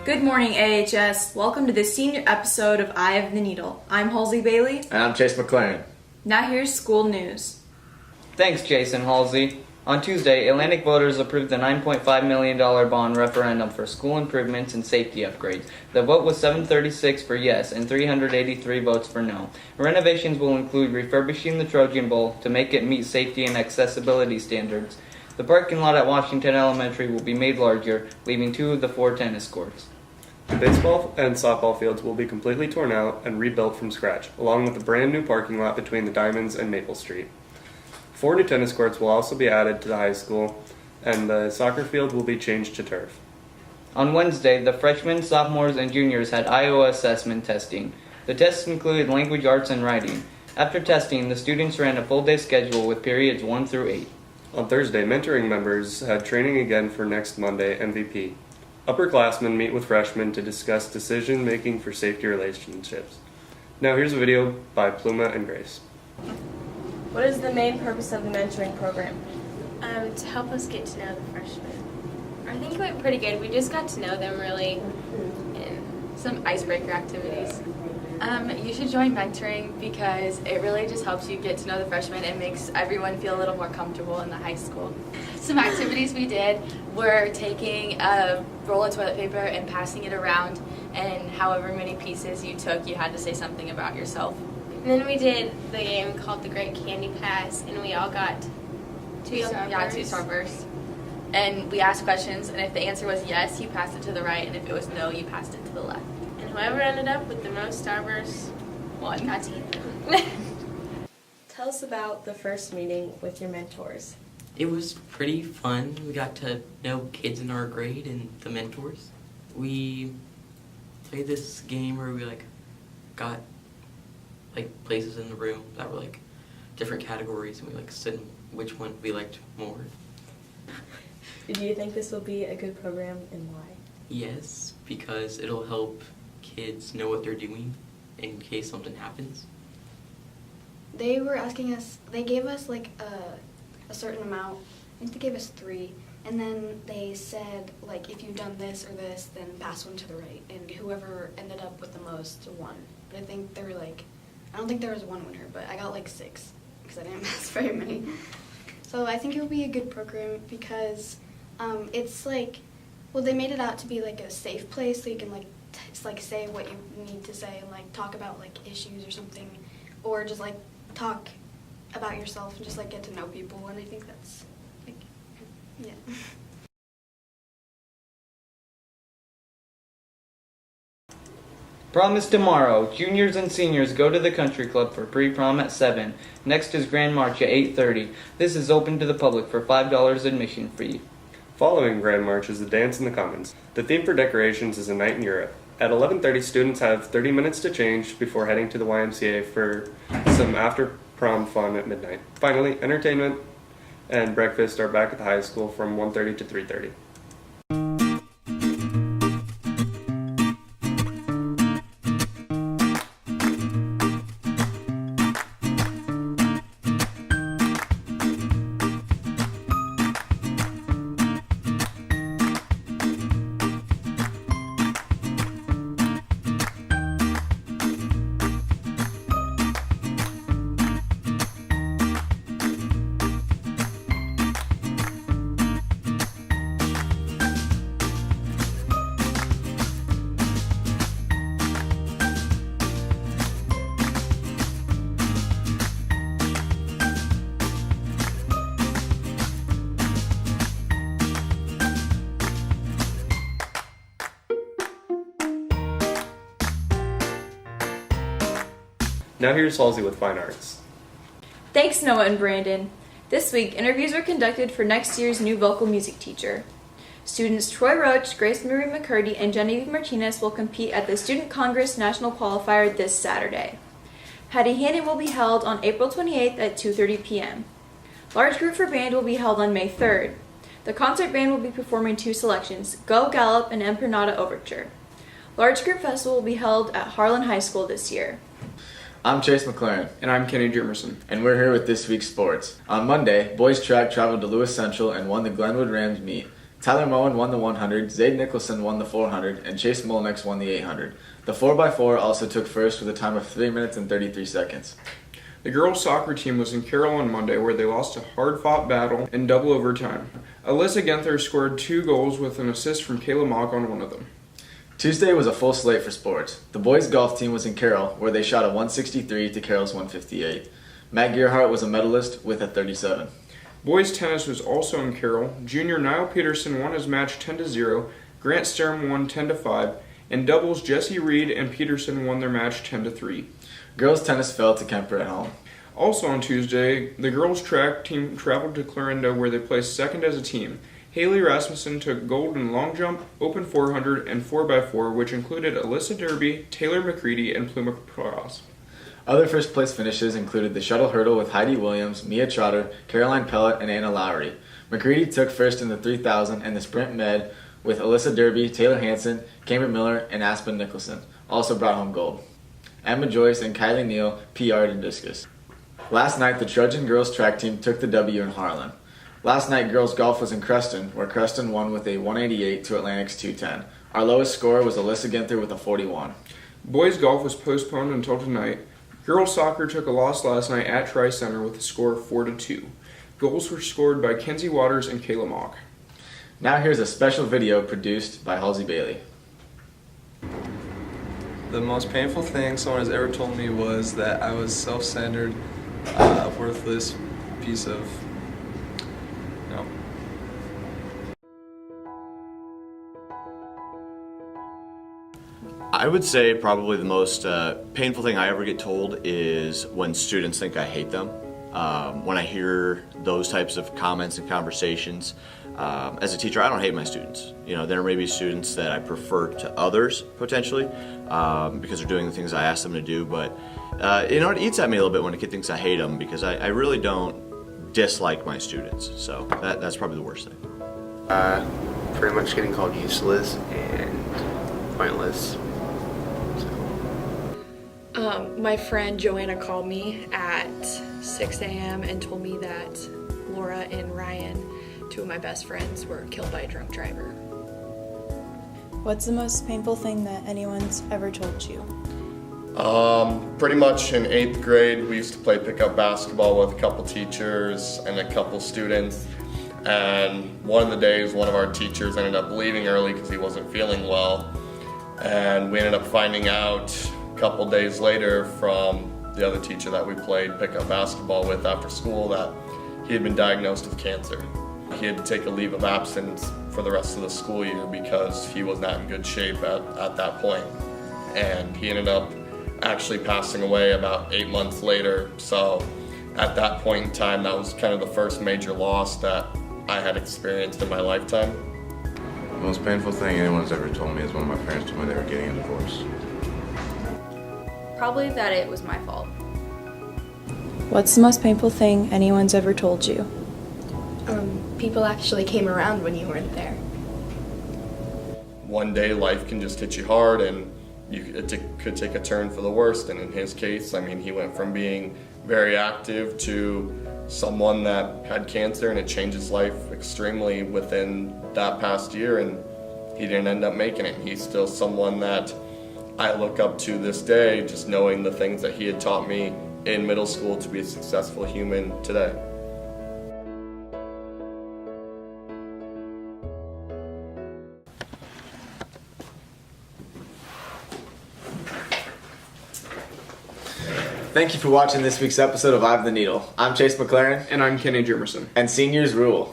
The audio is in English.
Good morning, AHS. Welcome to the senior episode of Eye of the Needle. I'm Halsey Bailey. And I'm Chase McLaren. Now here's school news. Thanks, Jason Halsey. On Tuesday, Atlantic voters approved the $9.5 million bond referendum for school improvements and safety upgrades. The vote was 736 for yes and 383 votes for no. Renovations will include refurbishing the Trojan Bowl to make it meet safety and accessibility standards. The parking lot at Washington Elementary will be made larger, leaving 2 of the 4 tennis courts. The baseball and softball fields will be completely torn out and rebuilt from scratch, along with a brand new parking lot between the Diamonds and Maple Street. 4 new tennis courts will also be added to the high school, and the soccer field will be changed to turf. On Wednesday, the freshmen, sophomores, and juniors had Iowa assessment testing. The tests included language arts and writing. After testing, the students ran a full-day schedule with periods 1 through 8. On Thursday, mentoring members had training again for next Monday MVP. Upperclassmen meet with freshmen to discuss decision-making for safety relationships. Now here's a video by Pluma and Grace. What is the main purpose of the mentoring program? To help us get to know the freshmen. I think it went pretty good. We just got to know them really in some icebreaker activities. You should join mentoring because it really just helps you get to know the freshmen and makes everyone feel a little more comfortable in the high school. Some activities we did were taking a roll of toilet paper and passing it around, and however many pieces you took, you had to say something about yourself. And then we did the game called the Great Candy Pass, and we all got two Starbursts. And we asked questions, and if the answer was yes, you passed it to the right, and if it was no, you passed it to the left. And whoever ended up with the most Starbursts One. got to eat them. Tell us about the first meeting with your mentors. It was pretty fun. We got to know kids in our grade and the mentors. We played this game where we got places in the room that were different categories, and we said which one we liked more. Do you think this will be a good program and why? Yes, because it'll help kids know what they're doing in case something happens. They were asking us, they gave us a certain amount. I think they gave us 3. And then they said, if you've done this or this, then pass one to the right. And whoever ended up with the most won. But I think they were I don't think there was one winner, but I got 6 because I didn't pass very many. So I think it will be a good program because it's they made it out to be a safe place so you can say what you need to say and talk about issues or something, or just talk about yourself and just get to know people, and I think that's yeah. Prom is tomorrow. Juniors and seniors go to the country club for pre-prom at 7. Next is Grand March at 8:30. This is open to the public for $5 admission fee. Following Grand March is the Dance in the Commons. The theme for decorations is A Night in Europe. At 11:30, students have 30 minutes to change before heading to the YMCA for some after-prom fun at midnight. Finally, entertainment and breakfast are back at the high school from 1:30 to 3:30. Now here's Halsey with Fine Arts. Thanks, Noah and Brandon. This week, interviews were conducted for next year's new vocal music teacher. Students Troy Roach, Grace Marie McCurdy, and Genevieve Martinez will compete at the Student Congress National Qualifier this Saturday. Hattie Hannon will be held on April 28th at 2:30 p.m. Large group for band will be held on May 3rd. The concert band will be performing 2 selections, Go Gallup and Emprenada Overture. Large group festival will be held at Harlan High School this year. I'm Chase McLaren. And I'm Kenny Jermerson. And we're here with this week's sports. On Monday, boys track traveled to Lewis Central and won the Glenwood Rams meet. Tyler Moen won the 100, Zayd Nicholson won the 400, and Chase Molnix won the 800. The 4x4 also took first with a time of 3 minutes and 33 seconds. The girls' soccer team was in Carroll on Monday, where they lost a hard-fought battle in double overtime. Alyssa Genther scored 2 goals with an assist from Kayla Mock on one of them. Tuesday was a full slate for sports. The boys' golf team was in Carroll, where they shot a 163 to Carroll's 158. Matt Gearhart was a medalist with a 37. Boys' tennis was also in Carroll. Junior Niall Peterson won his match 10-0, Grant Sturm won 10-5, and doubles Jesse Reed and Peterson won their match 10-3. Girls' tennis fell to Kemper at home. Also on Tuesday, the girls' track team traveled to Clarinda, where they placed second as a team. Haley Rasmussen took gold in long jump, open 400, and 4x4, which included Alyssa Derby, Taylor McCready, and Pluma Cross. Other first-place finishes included the shuttle hurdle with Heidi Williams, Mia Trotter, Caroline Pellett, and Anna Lowry. McCready took first in the 3,000 and the sprint med with Alyssa Derby, Taylor Hanson, Cameron Miller, and Aspen Nicholson. Also brought home gold. Emma Joyce and Kylie Neal PR'd in discus. Last night, the Trojan girls track team took the W in Harlan. Last night, girls golf was in Creston, where Creston won with a 188 to Atlantic's 210. Our lowest score was Alyssa Ginther with a 41. Boys' golf was postponed until tonight. Girls' soccer took a loss last night at Tri-Center with a score of 4-2. Goals were scored by Kenzie Waters and Kayla Mock. Now here's a special video produced by Halsey Bailey. The most painful thing someone has ever told me was that I was self-centered, worthless piece of, you know. I would say probably the most painful thing I ever get told is when students think I hate them. When I hear those types of comments and conversations, as a teacher, I don't hate my students. You know, there may be students that I prefer to others potentially because they're doing the things I ask them to do. But you know, it eats at me a little bit when a kid thinks I hate them because I really don't dislike my students. So that's probably the worst thing. Pretty much getting called useless and pointless. My friend Joanna called me at 6 a.m. and told me that Laura and Ryan, two of my best friends, were killed by a drunk driver. What's the most painful thing that anyone's ever told you? Pretty much in 8th grade, we used to play pickup basketball with a couple teachers and a couple students. And one of the days, one of our teachers ended up leaving early because he wasn't feeling well. And we ended up finding out a couple days later from the other teacher that we played pickup basketball with after school that he had been diagnosed with cancer. He had to take a leave of absence for the rest of the school year because he was not in good shape at that point. And he ended up actually passing away about 8 months later. So at that point in time, that was kind of the first major loss that I had experienced in my lifetime. The most painful thing anyone's ever told me is when my parents told me they were getting a divorce. Probably that it was my fault. What's the most painful thing anyone's ever told you? People actually came around when you weren't there. One day life can just hit you hard and it could take a turn for the worst. And in his case, I mean, he went from being very active to someone that had cancer, and it changed his life extremely within that past year, and he didn't end up making it. He's still someone that I look up to this day, just knowing the things that he had taught me in middle school to be a successful human today. Thank you for watching this week's episode of Eye of the Needle. I'm Chase McLaren. And I'm Kenny Jimerson. And seniors rule.